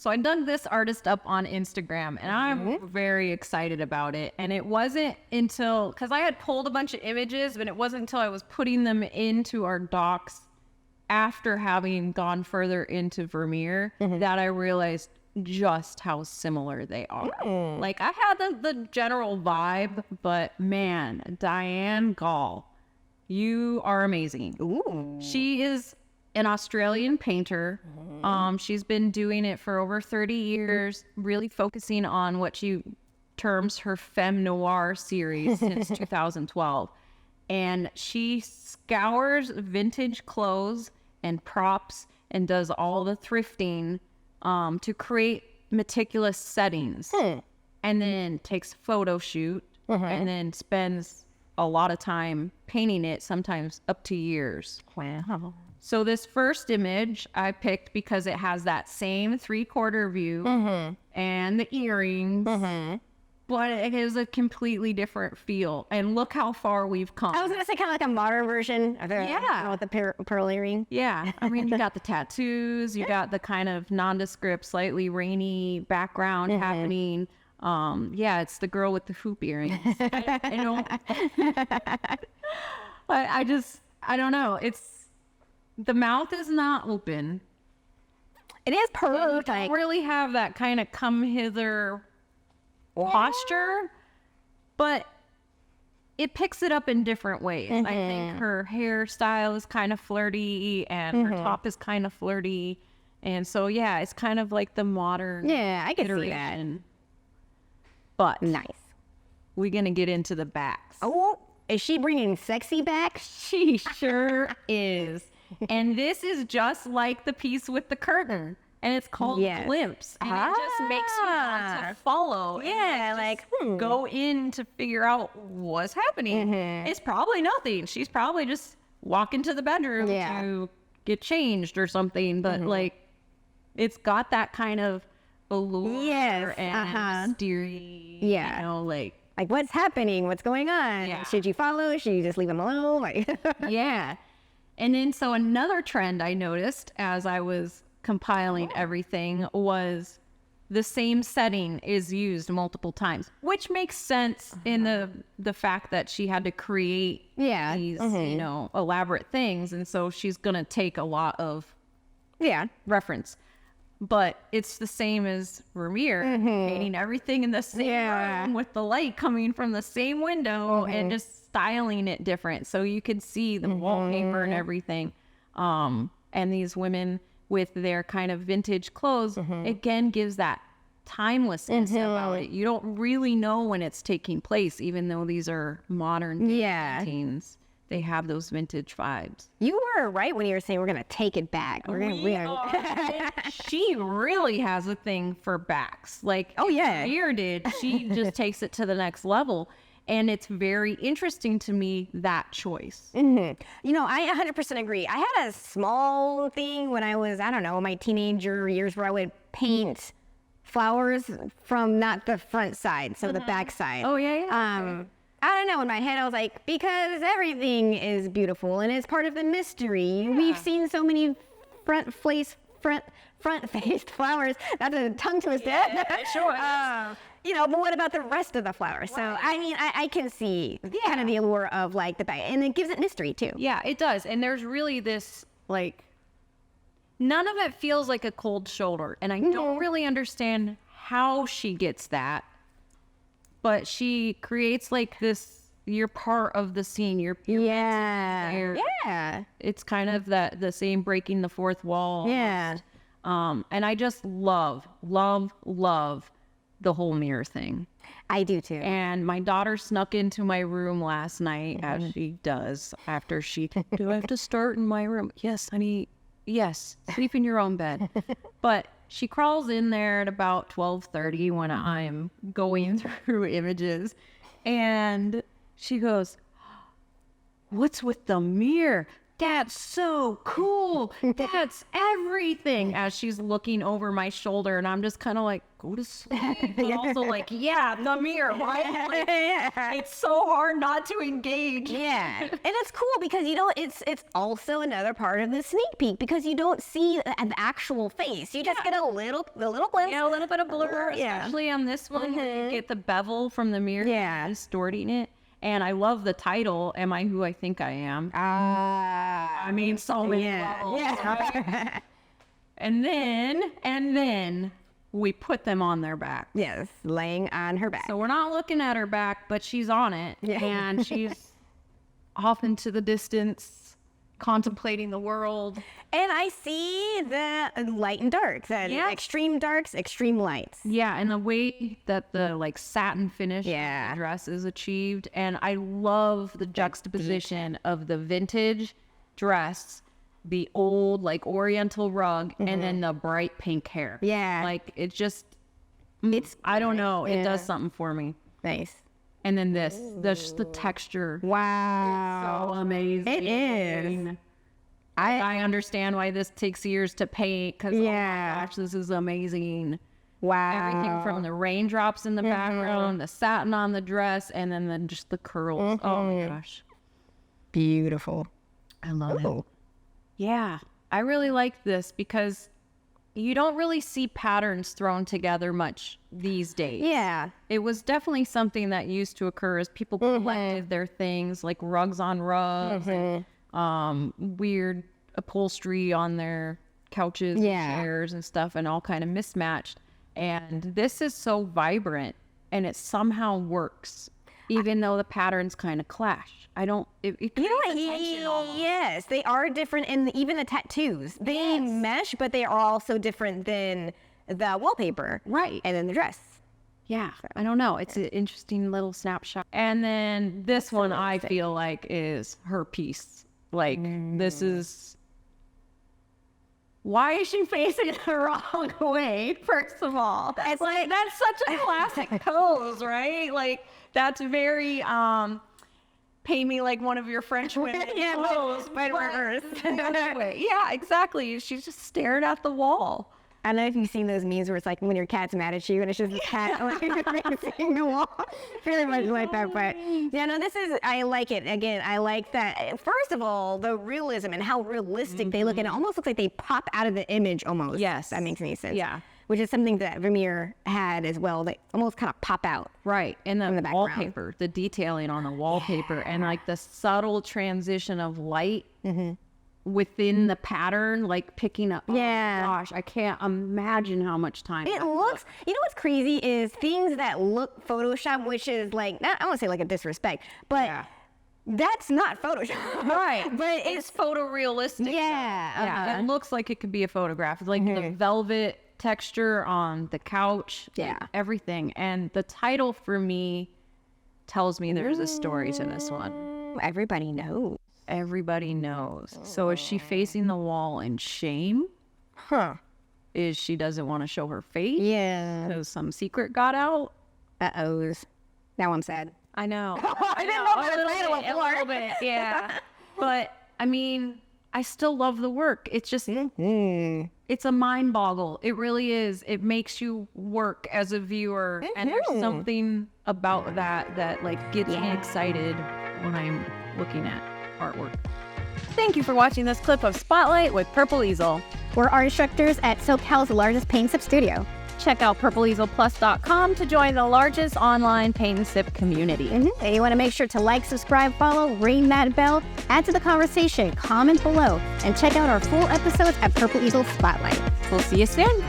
So I dug this artist up on Instagram, and I'm very excited about it. And it wasn't until, because I had pulled a bunch of images, but it wasn't until I was putting them into our docs after having gone further into Vermeer that I realized just how similar they are. Like, I had the general vibe, but man, Dianne Gall, you are amazing. Ooh. She is an Australian painter. She's been doing it for over 30 years, really focusing on what she terms her Femme Noir series since 2012. And she scours vintage clothes and props and does all the thrifting to create meticulous settings. And then takes a photo shoot and then spends a lot of time painting it, sometimes up to years. Wow. So this first image I picked because it has that same 3/4 view and the earrings, but it is a completely different feel. And look how far we've come. I was gonna say kind of like a modern version of the with the pearl earring. Yeah, I mean, you got the tattoos, you got the kind of nondescript, slightly rainy background happening. Yeah, it's the girl with the hoop earrings. I don't know. The mouth is not open. It is You perfect. don't really have that kind of come hither posture, but it picks it up in different ways. I think her hairstyle is kind of flirty and her top is kind of flirty. And so, yeah, it's kind of like the modern I can see that. iteration. But Nice. we're going to get into the backs. Oh, is she bringing sexy back? She sure is. And this is just like the piece with the curtain. And it's called Glimpse. And it just makes you want to follow. Yeah, and go in to figure out what's happening. It's probably nothing. She's probably just walking to the bedroom to get changed or something. But like, it's got that kind of allure and mystery. Yeah. You know, like what's happening? What's going on? Yeah. Should you follow? Should you just leave them alone? Like, yeah. And then so another trend I noticed as I was compiling everything was the same setting is used multiple times, which makes sense in the fact that she had to create these, you know, elaborate things. And so she's going to take a lot of reference. But it's the same as Vermeer, painting everything in the same room with the light coming from the same window and just styling it different. So you could see the wallpaper and everything. And these women with their kind of vintage clothes, again, gives that timelessness about it. You don't really know when it's taking place, even though these are modern paintings. They have those vintage vibes. you were right when you were saying we're gonna take it back. She really has a thing for backs. Like, Vermeer did. She just takes it to the next level. And it's very interesting to me, that choice. You know, I 100% agree. I had a small thing when I was, I don't know, my teenager years where I would paint flowers from not the front side, so the back side. Oh, yeah. I don't know, in my head I was like, because everything is beautiful and it's part of the mystery. We've seen so many front-faced flowers, not a tongue twister. Sure. You know, but what about the rest of the flowers? So, I mean, I can see kind of the allure of like the back, and it gives it mystery too. Yeah, it does. And there's really this, like, none of it feels like a cold shoulder. And I don't really understand how she gets that. But she creates like this, you're part of the scene. You're there. Yeah. It's kind of the same breaking the fourth wall. Yeah. And I just love the whole mirror thing. I do too. And my daughter snuck into my room last night, as she does after do I have to start in my room? Yes, honey. Yes, sleep in your own bed. But she crawls in there at about 12:30 when I'm going through images, and she goes, "What's with the mirror? that's so cool. That's everything. As she's looking over my shoulder, and I'm just kind of like, go to sleep. But also like, yeah, the mirror, right? Like, it's so hard not to engage. Yeah. And it's cool because, it's also another part of the sneak peek because you don't see an actual face. You just get a little glimpse. Yeah, a little bit of blur, Yeah. especially on this one. You get the bevel from the mirror, distorting it. And I love the title, Am I Who I Think I Am? I mean, so many levels. Yeah. And then we put them on their back. Yes, laying on her back. So we're not looking at her back, but she's on it. Yeah. And she's off into the distance, contemplating the world. And I see the light and darks, and extreme darks, extreme lights. Yeah, and the way that the satin finish of the dress is achieved. And I love the juxtaposition of the vintage dress, the old oriental rug, and then the bright pink hair. Yeah. I don't know, it does something for me. Nice. And then the texture. Wow. So amazing. It is. I understand why this takes years to paint because, oh my gosh, this is amazing. Wow. Everything from the raindrops in the background, the satin on the dress, and then just the curls. Oh my gosh. Beautiful. I love it. Yeah. I really like this because you don't really see patterns thrown together much these days. Yeah. It was definitely something that used to occur as people collected their things, like rugs on rugs, weird upholstery on their couches and chairs and stuff, and all kind of mismatched. And this is so vibrant, and it somehow works, even though the patterns kind of clash. It You know what? Yes, they are different in even the tattoos. They mesh, but they are also different than the wallpaper. Right. And then the dress. Yeah, I don't know. It's an interesting little snapshot. And then this one I feel like is her piece. This is... Why is she facing it the wrong way, first of all? That's such a classic pose, right? That's very... pay me like one of your French women. Pose, but reverse. Yeah, exactly. She's just staring at the wall. I don't know if you've seen those memes where it's like when your cat's mad at you and it's just a cat facing the wall. Very much like that, but I like it. Again, I like that. First of all, the realism and how realistic they look, and it almost looks like they pop out of the image almost. Yes. That makes any sense. Yeah. Which is something that Vermeer had as well. They almost kind of pop out. Right. And the background. wallpaper, the detailing on the wallpaper, and the subtle transition of light within the pattern, picking up. Yeah. Oh my gosh, I can't imagine how much time It looks, what's crazy is things that look Photoshop, which is not, I won't say a disrespect, but that's not Photoshop. Right. But it's photorealistic. Yeah. It looks like it could be a photograph. It's the velvet texture on the couch. Everything. And the title for me tells me there's a story to this one. Everybody knows. Everybody knows. So is she facing the wall in shame? Is she doesn't want to show her face? Yeah. Because some secret got out? Uh-ohs. Now I'm sad. I know. I didn't know a little bit, yeah. But, I mean, I still love the work. It's just, it's a mind boggle. It really is. It makes you work as a viewer. And there's something about that gets me excited when I'm looking at artwork. Thank you for watching this clip of Spotlight with Purple Easel. We're art instructors at SoCal's largest paint sip studio. Check out purpleeaselplus.com to join the largest online paint and sip community. And you want to make sure to like, subscribe, follow, ring that bell, add to the conversation, comment below, and check out our full episodes at Purple Easel Spotlight. We'll see you soon.